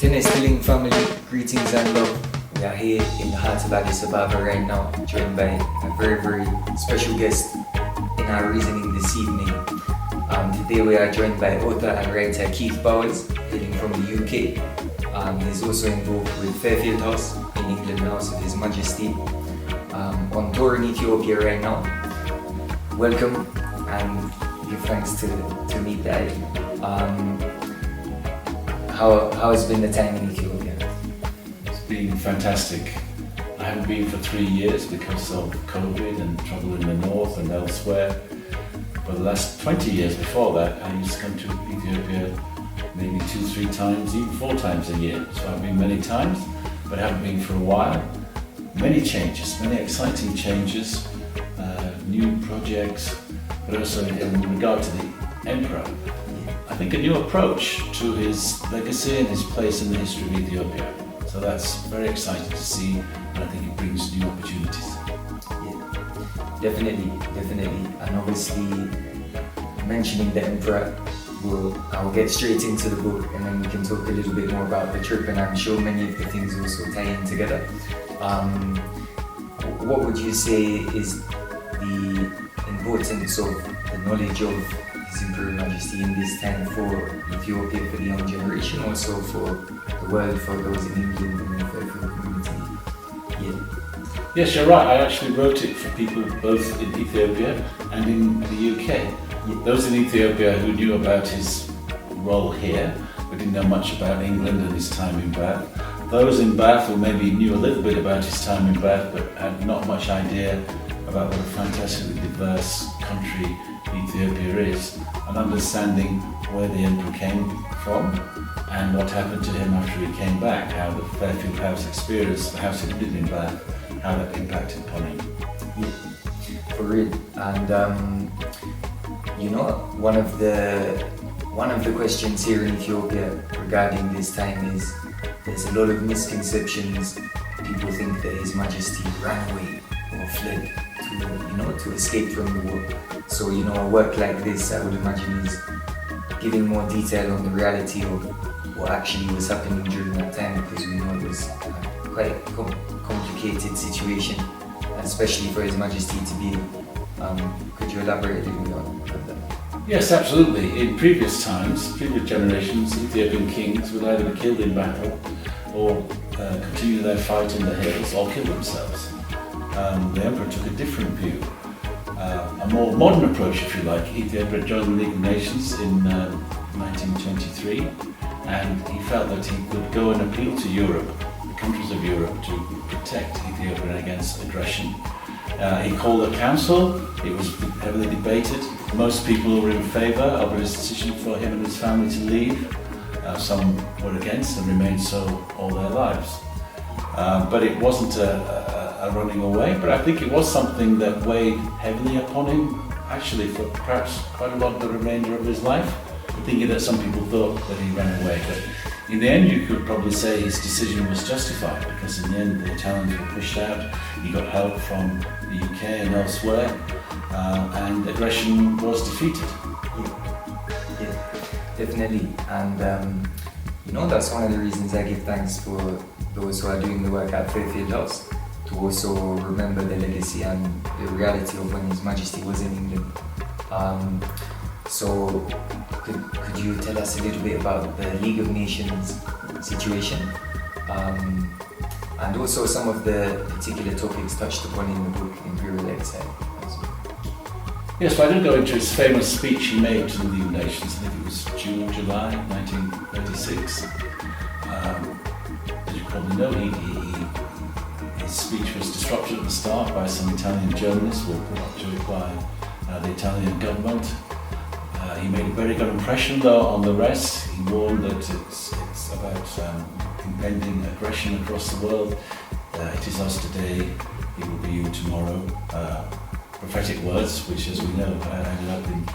Tennis family, greetings and love. We are here in the heart of Addis Ababa right now, joined by a very, very special guest in our reasoning this evening. Today we are joined by author and writer Keith Bowers, hailing from the UK. He's also involved with Fairfield House in England, the House of His Majesty. On tour in Ethiopia right now. Welcome and give thanks to meet Daddy. How has been the time in Ethiopia? It's been fantastic. I haven't been for 3 years because of COVID and trouble in the north and elsewhere. For the last 20 years before that, I used to come to Ethiopia maybe 2-3 times, even 4 times a year. So I've been many times, but haven't been for a while. Many changes, many exciting changes, new projects, but also in regard to the Emperor. I think a new approach to his legacy and his place in the history of Ethiopia. So that's very exciting to see, and I think it brings new opportunities. Yeah, definitely. And obviously, mentioning the Emperor, I'll get straight into the book and then we can talk a little bit more about the trip, and I'm sure many of the things also tie in together. What would you say is the importance of the knowledge of His Imperial Majesty in this time for Ethiopia, for the young generation, also for the world, for those in England and the Fairfield community? Yeah. Yes, you're right. I actually wrote it for people both in Ethiopia and in the UK. Yeah. Those in Ethiopia who knew about his role here, but didn't know much about England and his time in Bath. Those in Bath who maybe knew a little bit about his time in Bath, but had not much idea about what a fantastically diverse country Ethiopia is, and understanding where the Emperor came from and what happened to him after he came back, how the Fairfield House experience, the house he lived in Bath, how that impacted upon him. Yeah, for real. And one of the questions here in Ethiopia regarding this time is there's a lot of misconceptions. People think that His Majesty ran away or fled to escape from the war. So a work like this, I would imagine, is giving more detail on the reality of what actually was happening during that time, because we know it was quite a complicated situation, especially for His Majesty to be. Could you elaborate a little bit on that? Yes, absolutely. In previous times, previous generations, Ethiopian kings would either be killed in battle or continue their fight in the hills or kill themselves. The Emperor took a different view, a more modern approach, if you like. Ethiopia joined the League of Nations in 1923, and he felt that he could go and appeal to Europe, the countries of Europe, to protect Ethiopia against aggression. He called a council. It was heavily debated. Most people were in favour of his decision for him and his family to leave. Some were against and remained so all their lives. But it wasn't a running away, but I think it was something that weighed heavily upon him, actually, for perhaps quite a lot of the remainder of his life. Thinking that some people thought that he ran away, but in the end you could probably say his decision was justified, because in the end the Italians were pushed out, he got help from the UK and elsewhere, and aggression was defeated. Yeah, definitely. And that's one of the reasons I give thanks for those who are doing the work at Fairfield House, to also remember the legacy and the reality of when His Majesty was in England. So could you tell us a little bit about the League of Nations situation, and also some of the particular topics touched upon in the book Imperial Exile? Yes, well, I did go into his famous speech he made to the League of Nations. I think it was June, July 1936. As you probably know, his speech was disrupted at the start by some Italian journalists who were put up to it by the Italian government. He made a very good impression, though, on the rest. He warned that it's about impending aggression across the world. It is us today, it will be you tomorrow. Prophetic words, which, as we know, ended up in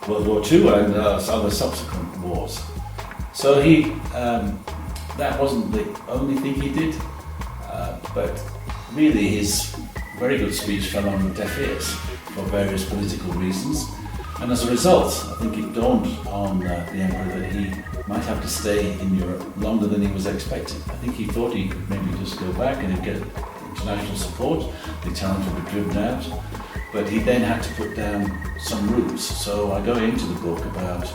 World War II and other subsequent wars. So that wasn't the only thing he did, but really his very good speech fell on deaf ears for various political reasons. And as a result, I think it dawned on the Emperor that he might have to stay in Europe long longer than he was expecting. I think he thought he could maybe just go back and he'd get international support, the Italians would be driven out, but he then had to put down some roots. So I go into the book about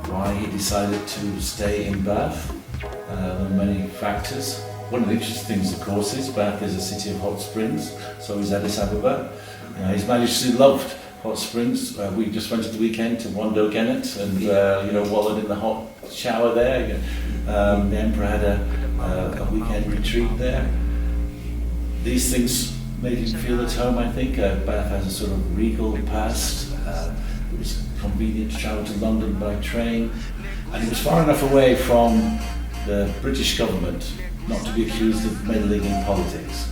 why he decided to stay in Bath. There are many factors. One of the interesting things, of course, is Bath is a city of hot springs, so is Addis Ababa. His Majesty loved hot springs. We just went at the weekend to Wando Genet and wallowed in the hot shower there. The Emperor had a weekend retreat there. These things made him feel at home, I think. Bath has a sort of regal past. It was convenient to travel to London by train, and it was far enough away from the British government not to be accused of meddling in politics.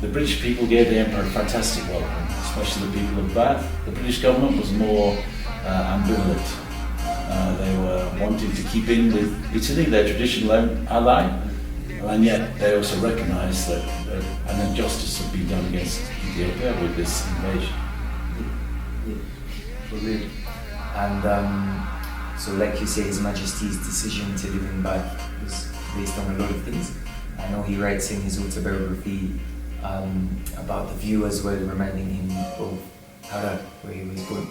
The British people gave the Emperor a fantastic welcome, especially the people of Bath. The British government was more ambivalent. They were wanting to keep in with Italy, their traditional ally, and yet they also recognised that an injustice had been done against Ethiopia with this invasion. Brilliant. And so, like you say, His Majesty's decision to live in Bath was based on a lot of things. I know he writes in his autobiography about the view as well, reminding him of Harar, where he was born.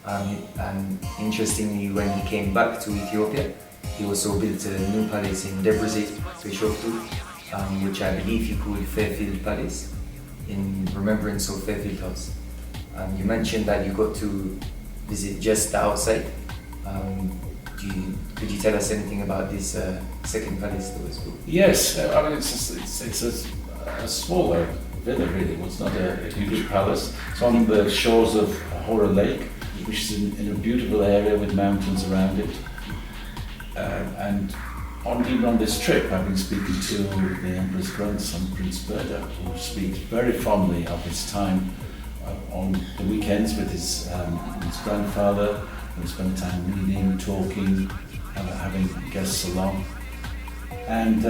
And interestingly, when he came back to Ethiopia, he also built a new palace in Debre Zeit, which I believe he called Fairfield Palace, in remembrance of Fairfield House. You mentioned that you got to visit just the outside. Could you tell us anything about this second palace that was built? Yes, I mean it's a smaller villa really. It's not a huge palace. It's on the shores of Hora Lake, which is in a beautiful area with mountains around it. And even on this trip, I've been speaking to the Emperor's grandson, Prince Berda, who speaks very fondly of his time on the weekends with his grandfather. We spend time reading, talking, having guests along. And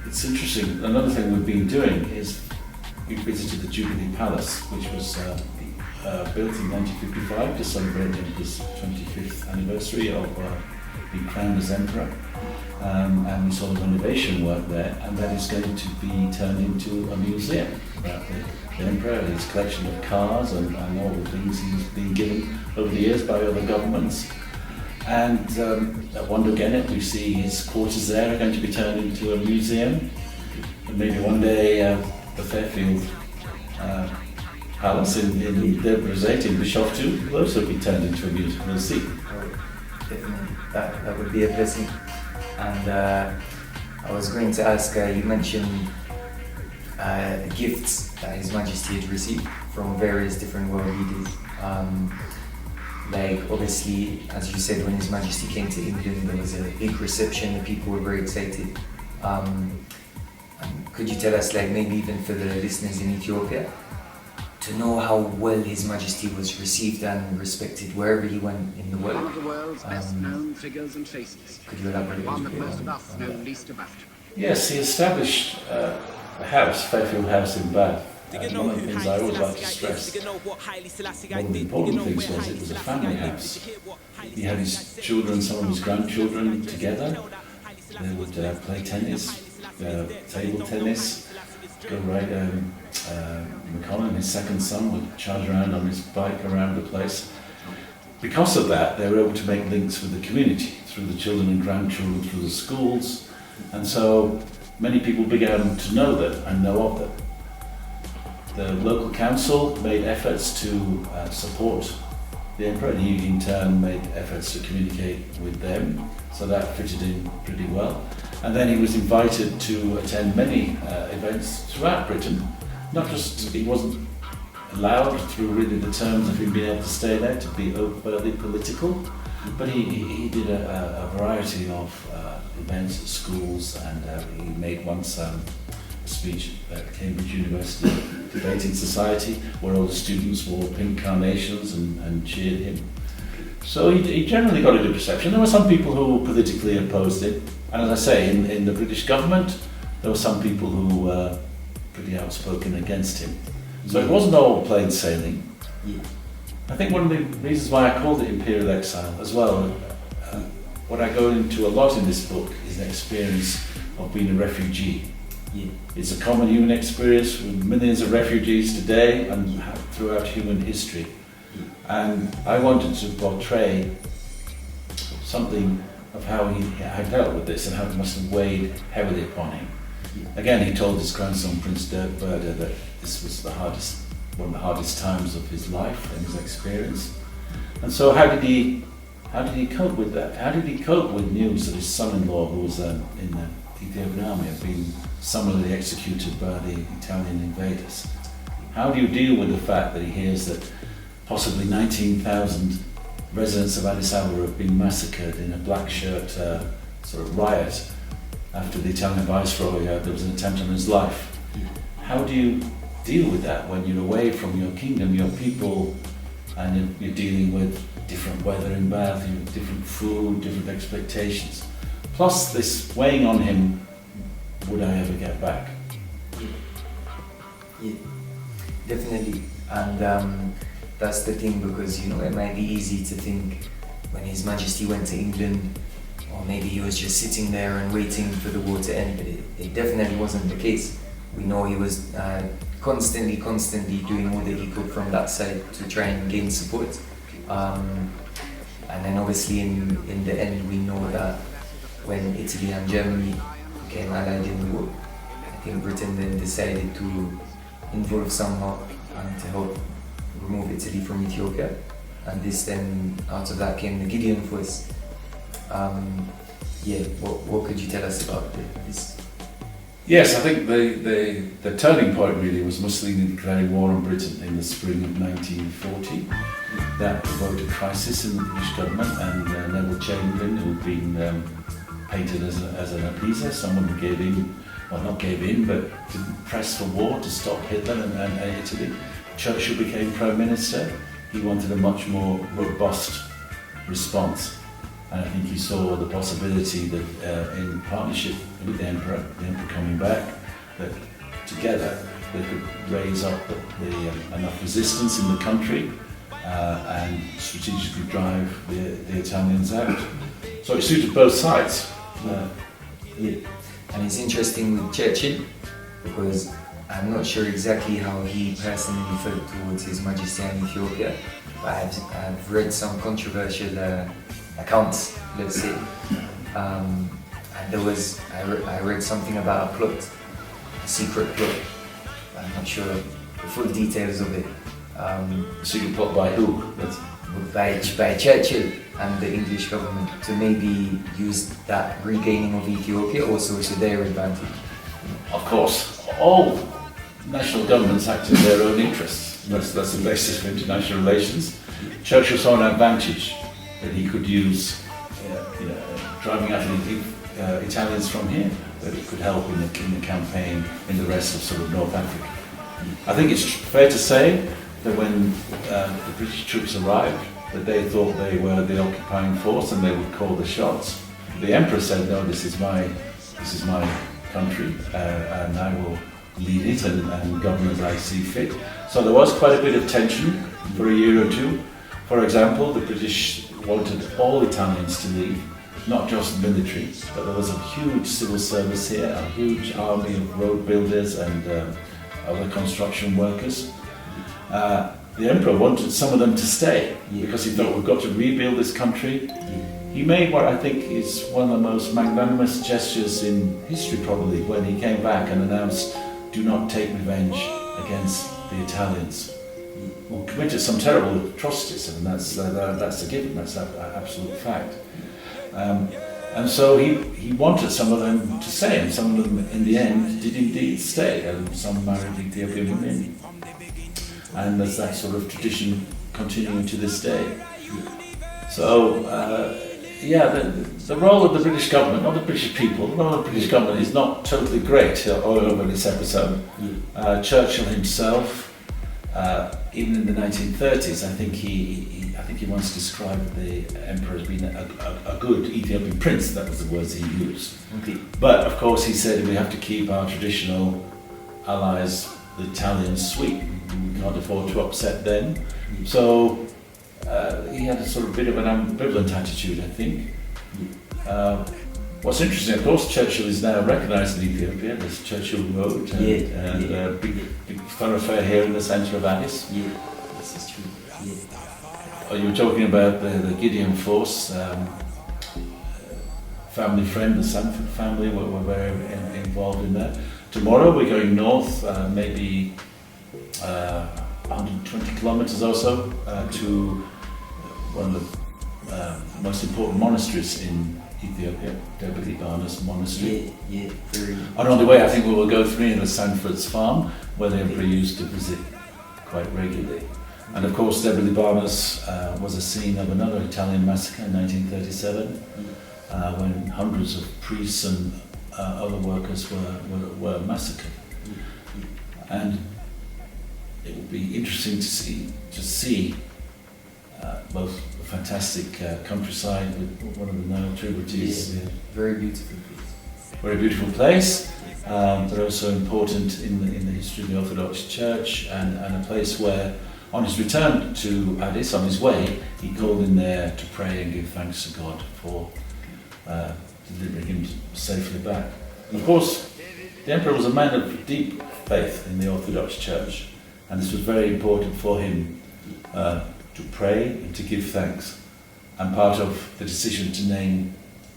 it's interesting. Another thing we've been doing is we visited the Jubilee Palace, which was built in 1955 to celebrate the Emperor's 25th anniversary of being crowned as Emperor. And we saw the renovation work there, and that is going to be turned into a museum about the Emperor, his collection of cars and all the things he's been given over the years by other governments. And at Wando Genet, we see his quarters there are going to be turned into a museum. And maybe one day the Fairfield Palace in Debre Zeit in Bishoftu will also be turned into a museum. We'll see. Definitely, that would be a blessing. And I was going to ask, you mentioned the gifts that His Majesty had received from various different world leaders. Like obviously, as you said, when His Majesty came to England, there was a big reception, the people were very excited. Could you tell us, like maybe even for the listeners in Ethiopia, to know how well His Majesty was received and respected wherever he went in the world? One of the world's best known figures and faces. Could you elaborate One a that bit most of on us know that? least about. Yes, he established a house, Fairfield House in Bath. And one of the things I always like to stress, one of the important things was it was a family house. He had his children, some of his grandchildren together. They would play tennis, table tennis, go ride. McConnell, his second son, would charge around on his bike around the place. Because of that, they were able to make links with the community, through the children and grandchildren, through the schools. And so many people began to know them and know of them. The local council made efforts to support the Emperor, and he in turn made efforts to communicate with them, so that fitted in pretty well. And then he was invited to attend many events throughout Britain. Not just, he wasn't allowed through really the terms of him being able to stay there to be overtly political, but he did a variety of events at schools, and he made once a speech at Cambridge University Debating Society, where all the students wore pink carnations and cheered him. So he generally got a good reception. There were some people who politically opposed it, and as I say, in the British government, there were some people who were pretty outspoken against him. So it wasn't all plain sailing. I think one of the reasons why I called it Imperial Exile as well, what I go into a lot in this book is an experience of being a refugee. Yeah. It's a common human experience with millions of refugees today and throughout human history. And I wanted to portray something of how he had dealt with this and how it must have weighed heavily upon him. Again, he told his grandson, Prince Debre, that this was one of the hardest times of his life and his experience. And so how did he cope with that? How did he cope with news that his son-in-law, who was in the Ethiopian army, had been summarily executed by the Italian invaders? How do you deal with the fact that he hears that possibly 19,000 residents of Addis Ababa have been massacred in a black shirt sort of riot after the Italian viceroy, there was an attempt on his life? How do you deal with that when you're away from your kingdom, your people, and you're dealing with different weather in Bath, different food, different expectations? Plus this weighing on him, would I ever get back? Yeah, definitely. And that's the thing, because it might be easy to think when His Majesty went to England, or maybe he was just sitting there and waiting for the war to end, but it definitely wasn't the case. We know he was constantly doing all that he could from that side to try and gain support. And then obviously in the end we know that when Italy and Germany became allied in the war, I think Britain then decided to involve somehow and to help remove Italy from Ethiopia. And this then, out of that came the Gideon Force. What could you tell us about this? Yes, I think the turning point really was Mussolini declaring war on Britain in the spring of 1940. That provoked a crisis in the British government, and Neville Chamberlain, who had been painted as an appeaser, someone who gave in, well not gave in, but didn't press for war to stop Hitler and Italy. Churchill became Prime Minister. He wanted a much more robust response. And I think he saw the possibility that in partnership with the Emperor coming back, that together they could raise up enough resistance in the country and strategically drive the Italians out. So it suited both sides. And it's interesting with Churchill, because I'm not sure exactly how he personally felt towards His Majesty and Ethiopia, but I've read some controversial accounts, let's say. And I read something about a plot, a secret plot. I'm not sure the full details of it. Secret plot by who? By Churchill and the English government to maybe use that regaining of Ethiopia also to their advantage. Of course, all national governments act in their own interests. That's the basis of international relations. Churchill saw an advantage that he could use, driving out the Italians from here, that it could help in the campaign in the rest of sort of North Africa. I think it's fair to say that when the British troops arrived, that they thought they were the occupying force and they would call the shots. The Emperor said, no, this is my country, and I will lead it and govern as I see fit. So there was quite a bit of tension for a year or two. For example, the British wanted all Italians to leave, not just military, but there was a huge civil service here, a huge army of road builders and other construction workers. The Emperor wanted some of them to stay because he thought, we've got to rebuild this country. He made what I think is one of the most magnanimous gestures in history probably, when he came back and announced, do not take revenge against the Italians, who committed some terrible atrocities, and that's a given, that's an absolute fact. And so he wanted some of them to stay, and some of them in the end did indeed stay, and some married Ethiopian women. And there's that sort of tradition continuing to this day. So, the role of the British government, not the British people, the role of the British government is not totally great all over this episode. Churchill himself, even in the 1930s, I think he once described the Emperor as being a good Ethiopian prince. That was the words he used. Okay. But of course he said we have to keep our traditional allies, the Italians, sweet. We can't afford to upset them. So he had a sort of bit of an ambivalent attitude, I think. What's interesting, of course, Churchill is now recognised in Ethiopia. There's Churchill Road and big thoroughfare here in the centre of Addis. Yeah, this is true. Yeah. You were talking about the Gideon Force. Family friend, the Sanford family were very involved in that. Tomorrow we're going north, maybe 120 kilometres or so, to one of the most important monasteries in Ethiopia, Debre Zeit monastery. Yeah, very. And on the way I think we will go through the Sanford's farm, where the Emperor used to visit quite regularly. And of course Debre Zeit was a scene of another Italian massacre in 1937. When hundreds of priests and other workers were massacred. And it will be interesting to see both the fantastic countryside with one of the Nile tributaries. Yeah, very beautiful place. Very beautiful place, but also important in the history of the Orthodox Church, and a place where, on his return to Addis, on his way, he called in there to pray and give thanks to God for delivering him safely back. Of course, the Emperor was a man of deep faith in the Orthodox Church, and this was very important for him to pray and to give thanks. And part of the decision to name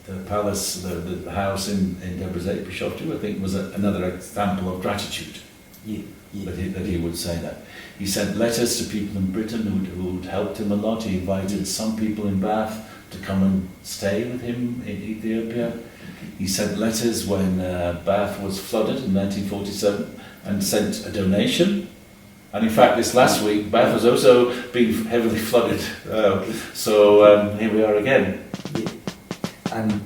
the palace, the house in Debre Zeit, Bishoftu, I think was another example of gratitude. Yeah. That he would say that. He sent letters to people in Britain who'd helped him a lot. He invited some people in Bath to come and stay with him in Ethiopia. He sent letters when Bath was flooded in 1947 and sent a donation. And in fact, this last week, Bath has also been heavily flooded. So here we are again. Yeah. And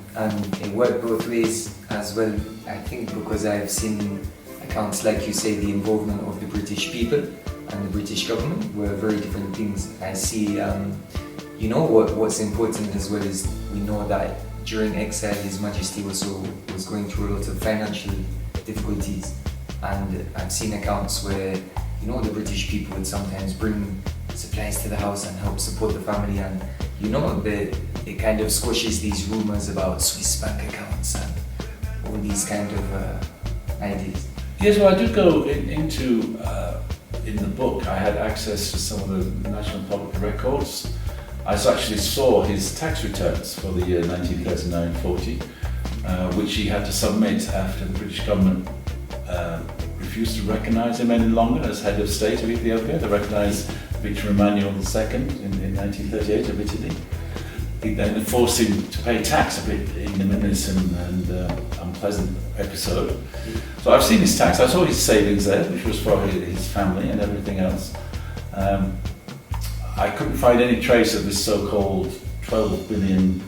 it worked both ways as well, I think, because I've seen accounts, like you say, the involvement of the British people and the British government were very different things. I see, what's important as well is we know that during exile His Majesty was going through a lot of financial difficulties, and I've seen accounts where the British people would sometimes bring supplies to the house and help support the family, and it kind of squashes these rumours about Swiss bank accounts and all these kind of ideas. Yes, well, I did go into in the book. I had access to some of the National Public Records. I actually saw his tax returns for the year 1939-40, which he had to submit after the British government refused to recognise him any longer as head of state of Ethiopia. They recognised Victor Emmanuel II in 1938 of Italy. He then forced him to pay tax, a bit ignominious and unpleasant episode. So I've seen his tax, I saw his savings there, which was for his family and everything else. I couldn't find any trace of this so-called $12 billion,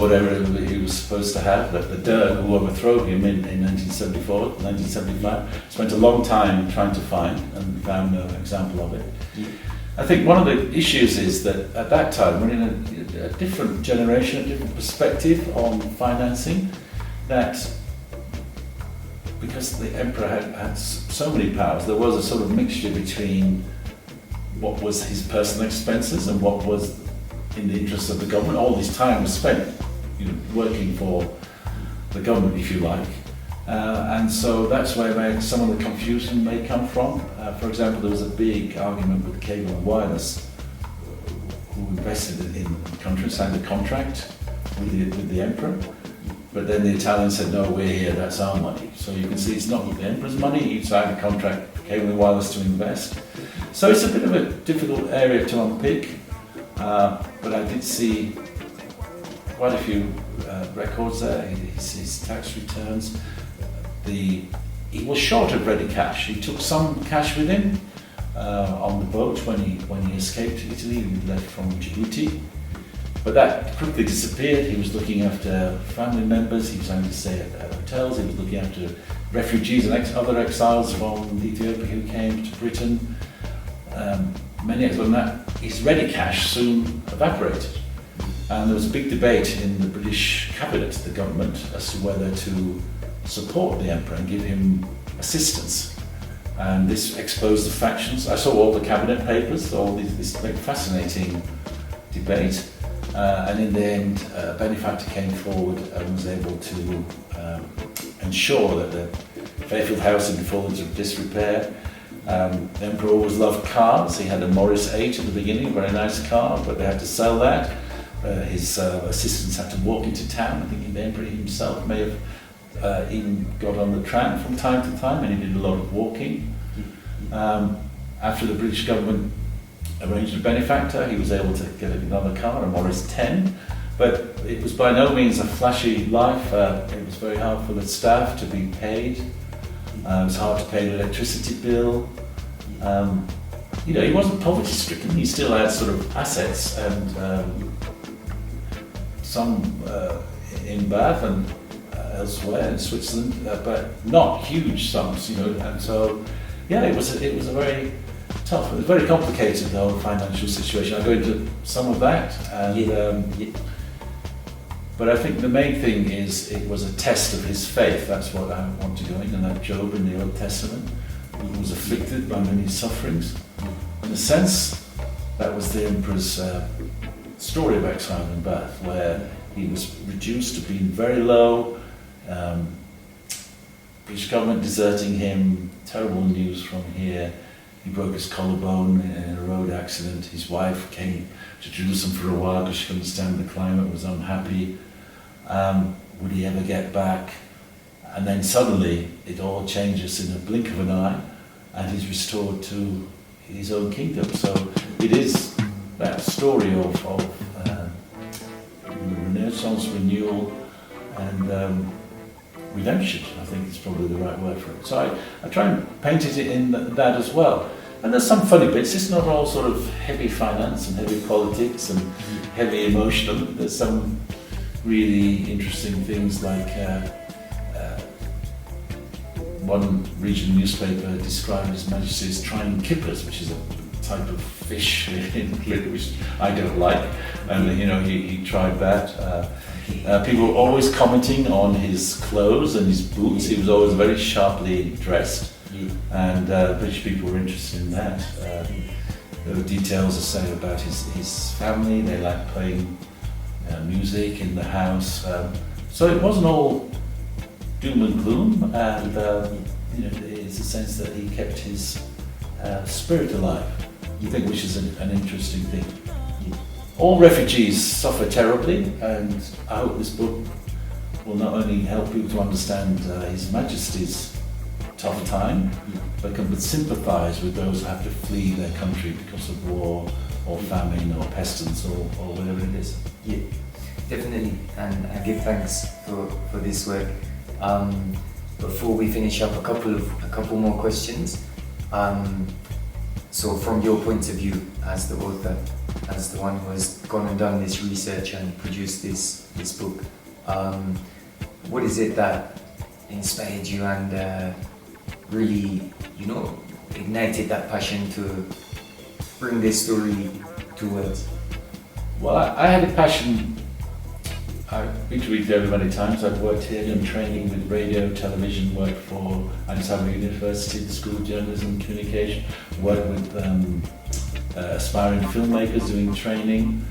whatever he was supposed to have, that the Derg, who overthrew him in 1974, 1975, spent a long time trying to find, and found no example of it. I think one of the issues is that at that time, we're in a different generation, a different perspective on financing, that because the Emperor had so many powers, there was a sort of mixture between what was his personal expenses and what was in the interest of the government. All this time was spent working for the government, if you like. And so that's where some of the confusion may come from. For example, there was a big argument with Cable and Wireless, who invested in the country, signed a contract with the Emperor. But then the Italians said, no, we're here, that's our money. So you can see it's not the Emperor's money, he signed a contract for Cable and Wireless to invest. So it's a bit of a difficult area to unpick, but I did see quite a few records there, his tax returns. He was short of ready cash. He took some cash with him on the boat when he escaped Italy. He left from Djibouti. But that quickly disappeared. He was looking after family members, he was having to stay at hotels, he was looking after refugees and other exiles from Ethiopia who came to Britain. Many of them, his ready cash soon evaporated. And there was a big debate in the British cabinet, the government, as to whether to support the Emperor and give him assistance. And this exposed the factions. I saw all the cabinet papers, all this fascinating debate. and in the end, a benefactor came forward and was able to ensure that the Fairfield House had fallen into disrepair. The Emperor always loved cars. He had a Morris 8 at the beginning, a very nice car, but they had to sell that. His assistants had to walk into town. I think the Emperor himself may have even got on the tram from time to time, and he did a lot of walking. After the British government arranged a benefactor, he was able to get another car, a Morris 10, but it was by no means a flashy life. It was very hard for the staff to be paid. It was hard to pay the electricity bill. He wasn't poverty stricken. He still had sort of assets, and some in Bath and elsewhere in Switzerland, but not huge sums, and so it was a very tough, it was very complicated, the whole financial situation. I'll go into some of that, and but I think the main thing is it was a test of his faith. That's what I want to go into, that Job in the Old Testament, who was afflicted by many sufferings. In a sense, that was the Emperor's story of exile in Bath, where he was reduced to being very low, British government deserting him, terrible news from here. He broke his collarbone in a road accident. His wife came to Jerusalem for a while because she couldn't stand the climate, was unhappy. Would he ever get back? And then suddenly it all changes in a blink of an eye, and he's restored to his own kingdom. So it is that story of Renaissance, renewal, and redemption, I think is probably the right word for it. So I try and paint it in that as well. And there's some funny bits. It's not all sort of heavy finance and heavy politics and heavy emotional. There's some really interesting things like one regional newspaper described His Majesty as trying kippers, which is a type of fish in Britain which I don't like, and he tried that. People were always commenting on his clothes and his boots. He was always very sharply dressed, and British people were interested in that. There were details to say about his family. They liked playing music in the house, so it wasn't all doom and gloom, and it's a sense that he kept his spirit alive, which is an interesting thing. All refugees suffer terribly, and I hope this book will not only help people to understand His Majesty's tough time, but can sympathise with those who have to flee their country because of war or famine or pestilence or whatever it is. Yeah, definitely, and I give thanks for this work. Before we finish up, a couple more questions. So from your point of view as the author, as the one who has gone and done this research and produced this book, what is it that inspired you and really, ignited that passion to bring this story to words? Well, I had a passion. I've been to Ethiopia many times. I've worked here in training with radio, television, worked for Addis Ababa University, the School of Journalism and Communication, worked with aspiring filmmakers doing training.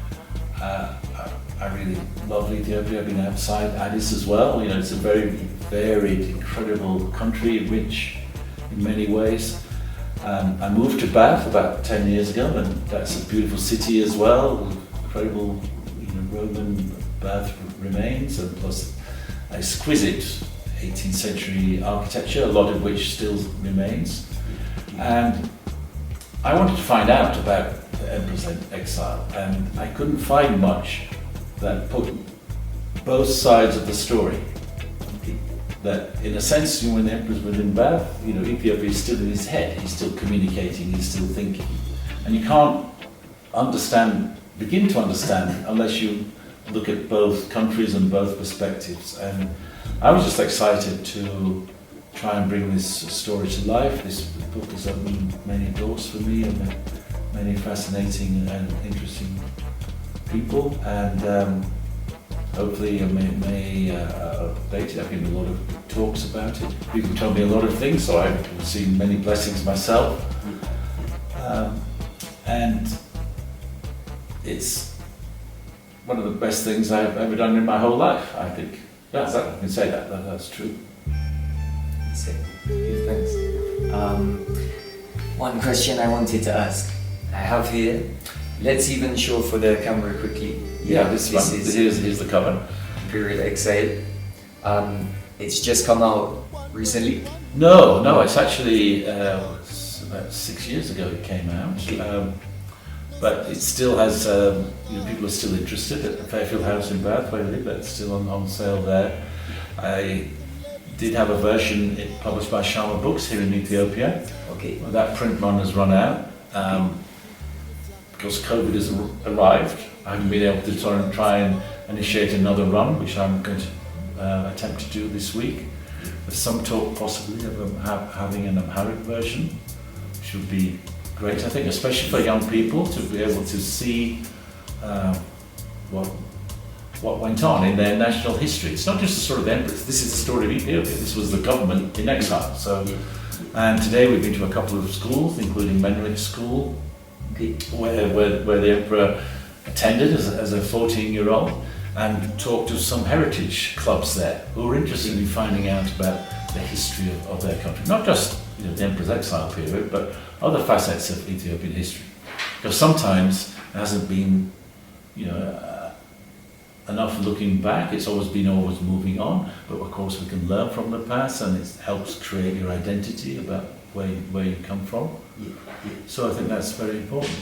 I really love Ethiopia. I've been outside Addis as well. It's a very varied, incredible country, rich in many ways. I moved to Bath about 10 years ago, and that's a beautiful city as well. Incredible, Roman Bath remains, and plus exquisite 18th century architecture, a lot of which still remains. And I wanted to find out about the Emperor's Exile, and I couldn't find much that put both sides of the story. That in a sense, when the Emperor's within Bath, Ethiopia is still in his head, he's still communicating, he's still thinking. And you can't begin to understand unless you look at both countries and both perspectives. And I was just excited to try and bring this story to life. This book has opened many doors for me and many fascinating and interesting people, and hopefully I may update it. I've given a lot of talks about it. People told me a lot of things, so I've seen many blessings myself. And it's one of the best things I've ever done in my whole life, I think. Yeah, I can say that's true. That's it. Thanks. One question I wanted to ask. I have here, let's even show for the camera quickly. Yeah, this is here's the cover. Imperial Exile. It's just come out recently. No, it's actually it's about 6 years ago it came out. Okay. But it still has, people are still interested at the Fairfield House in Bath, where I live. That's still on sale there. I did have a version published by Sharma Books here in Ethiopia. Okay. Well, that print run has run out. Because COVID has arrived, I haven't been able to try and initiate another run, which I'm going to attempt to do this week. There's some talk possibly of having an Amharic version, which would be great, I think, especially for young people to be able to see what went on in their national history. It's not just the story of the emperors, this is the story of Ethiopia. This was the government in exile. So, and today we've been to a couple of schools, including Menrich School, where the emperor attended as a 14-year-old, and talked to some heritage clubs there who were interested in finding out about the history of their country. Not just the emperor's exile period, but other facets of Ethiopian history. Because sometimes it hasn't been, enough looking back. It's always been moving on. But of course, we can learn from the past, and it helps create your identity about where you come from. So I think that's very important.